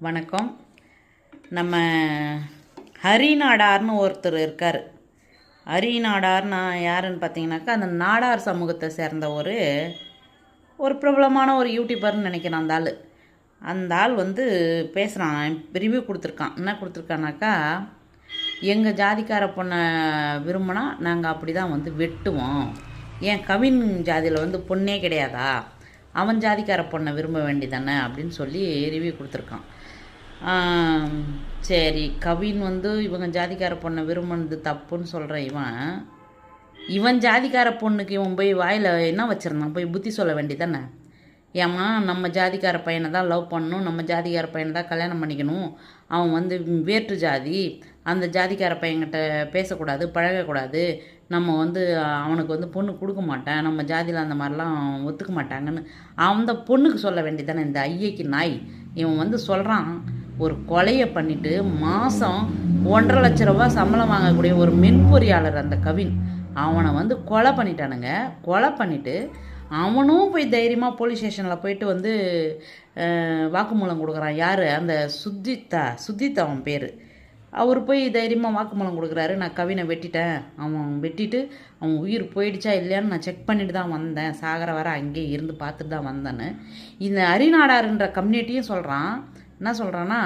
வணக்கம். நம்ம ஹரிநாடார்னு ஒருத்தர் இருக்கார். ஹரிநாடார்னா யாருன்னு பார்த்தீங்கன்னாக்கா, அந்த நாடார் சமூகத்தை சேர்ந்த ஒரு பிரபலமான ஒரு யூடியூபர்னு நினைக்கிறேன். அந்த ஆள் வந்து பேசுகிறான், ரிவ்யூ கொடுத்துருக்கான். என்ன கொடுத்துருக்கானாக்கா, எங்கள் ஜாதிக்கார பொண்ணை விரும்பினா நாங்கள் அப்படி தான் வந்து வெட்டுவோம். ஏன் கவின் ஜாதியில் வந்து பொண்ணே கிடையாதா, அவன் ஜாதிக்கார பொண்ணை விரும்ப வேண்டிதானே அப்படின்னு சொல்லி ரிவ்யூ கொடுத்துருக்கான். சரி, கவின் வந்து இவங்க ஜாதிக்கார பொண்ணை விரும்பினது தப்புன்னு சொல்கிறேன். இவன் ஜாதிக்கார பொண்ணுக்கு இவன் போய் வாயில் என்ன வச்சிருந்தான், போய் புத்தி சொல்ல வேண்டியதானே. ஏம்மா, நம்ம ஜாதிக்கார பையனை தான் லவ் பண்ணணும், நம்ம ஜாதிக்கார பையனை தான் கல்யாணம் பண்ணிக்கணும், அவன் வந்து வேற்று ஜாதி, அந்த ஜாதிக்கார பையன்கிட்ட பேசக்கூடாது, பழகக்கூடாது, நம்ம வந்து அவனுக்கு வந்து பொண்ணு கொடுக்க மாட்டேன், நம்ம ஜாதியில் அந்த மாதிரிலாம் ஒத்துக்க மாட்டாங்கன்னு அந்த பொண்ணுக்கு சொல்ல வேண்டியதானே. இந்த ஐயைக்கு நாய் இவன் வந்து சொல்கிறான், ஒரு கொலையை பண்ணிவிட்டு மாதம் 1,50,000 ரூபா சம்பளம் வாங்கக்கூடிய ஒரு மென்பொறியாளர் அந்த கவின், அவனை வந்து கொலை பண்ணிட்டானுங்க. கொலை பண்ணிவிட்டு அவனும் போய் தைரியமாக போலீஸ் ஸ்டேஷனில் போயிட்டு வந்து வாக்குமூலம் கொடுக்குறான். யார்? அந்த சுத்தித்தா அவன் பேர். அவர் போய் தைரியமாக வாக்குமூலம் கொடுக்குறாரு. நான் கவினை வெட்டிட்டேன், அவன் வெட்டிட்டு அவன் உயிர் போயிடுச்சா இல்லையான்னு நான் செக் பண்ணிட்டு தான் வந்தேன், சாகர வர அங்கேயே இருந்து பார்த்துட்டு தான் வந்தேன்னு இந்த ஹரிநாடாருன்ற கம்யூனிட்டியும் சொல்கிறான். என்ன சொல்கிறான்னா,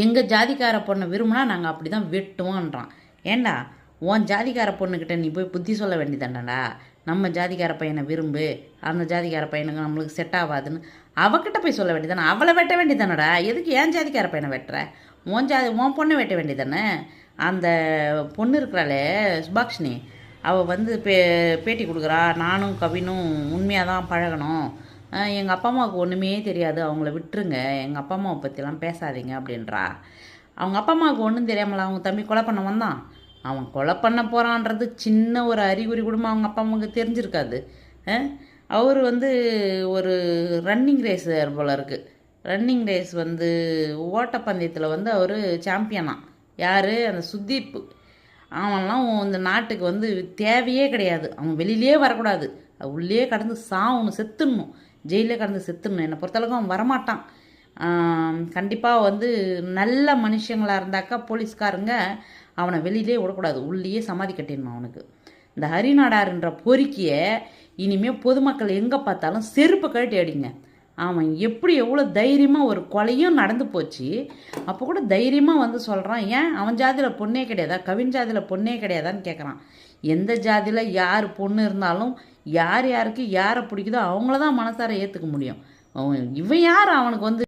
எங்கள் ஜாதிக்கார பொண்ணை விரும்பினா நாங்கள் அப்படி தான் வெட்டுவோன்றான். ஏண்டா, உன் ஜாதிக்கார பொண்ணுக்கிட்ட நீ போய் புத்தி சொல்ல வேண்டியதானடா, நம்ம ஜாதிக்கார பையனை விரும்பு, அந்த ஜாதிக்கார பையனுக்கு நம்மளுக்கு செட் ஆகாதுன்னு அவகிட்ட போய் சொல்ல வேண்டியதானே. அவளை வெட்ட வேண்டியதானடா. எதுக்கு ஏன் ஜாதிக்கார பையனை வெட்டுற? உன் பொண்ணை வெட்ட வேண்டியதானே. அந்த பொண்ணு இருக்கிறாளே சுபாக்ஷினி, அவள் வந்து பேட்டி கொடுக்குறா, நானும் கவினும் உண்மையாக தான் பழகணும், எங்கள் அப்பா அம்மாவுக்கு ஒன்றுமே தெரியாது, அவங்கள விட்டுருங்க, எங்கள் அப்பா அம்மாவை பற்றிலாம் பேசாதீங்க அப்படின்றா. அவங்க அப்பா அம்மாவுக்கு ஒன்றும் தெரியாமல அவங்க தம்பி கொலை பண்ண வந்தான். அவன் கொலை பண்ண போகிறான்றது சின்ன ஒரு அறிகுறி கூடமா அவங்க அப்பா அம்மாவுக்கு தெரிஞ்சிருக்காது. அவர் வந்து ஒரு ரன்னிங் ரேஸ் போல் இருக்குது. ரன்னிங் ரேஸ் வந்து ஓட்டப்பந்தயத்தில் வந்து அவர் சாம்பியனா. யார்? அந்த சுதீப். அவன்லாம் இந்த நாட்டுக்கு வந்து தேவையே கிடையாது. அவன் வெளியிலே வரக்கூடாது, உள்ளே கடந்து சாவணும், செத்துடணும், ஜெயிலே கடந்து செத்துடணும். என்னை பொறுத்தளவுக்கு அவன் வரமாட்டான். கண்டிப்பாக வந்து நல்ல மனுஷங்களாக இருந்தாக்கா போலீஸ்காரங்க அவனை வெளியிலே விடக்கூடாது, உள்ளேயே சமாதி கட்டிடணும் அவனுக்கு. இந்த ஹரிநாடாருன்ற பொறுக்கியை இனிமேல் பொதுமக்கள் எங்கே பார்த்தாலும் செருப்பை கழட்டி அடிங்க. அவன் எவ்வளோ தைரியமாக, ஒரு கொலையும் நடந்து போச்சு, அப்போ கூட தைரியமாக வந்து சொல்கிறான். ஏன் அவன் ஜாதியில் பொண்ணே கிடையாதா, கவின் ஜாதியில் பொண்ணே கிடையாதான்னு கேட்குறான். எந்த ஜாதியில் யார் பொண்ணு இருந்தாலும் யாருக்கு யாரை பிடிக்குதோ அவங்கள தான் மனசார ஏற்றுக்க முடியும். இவன் யார் அவனுக்கு வந்து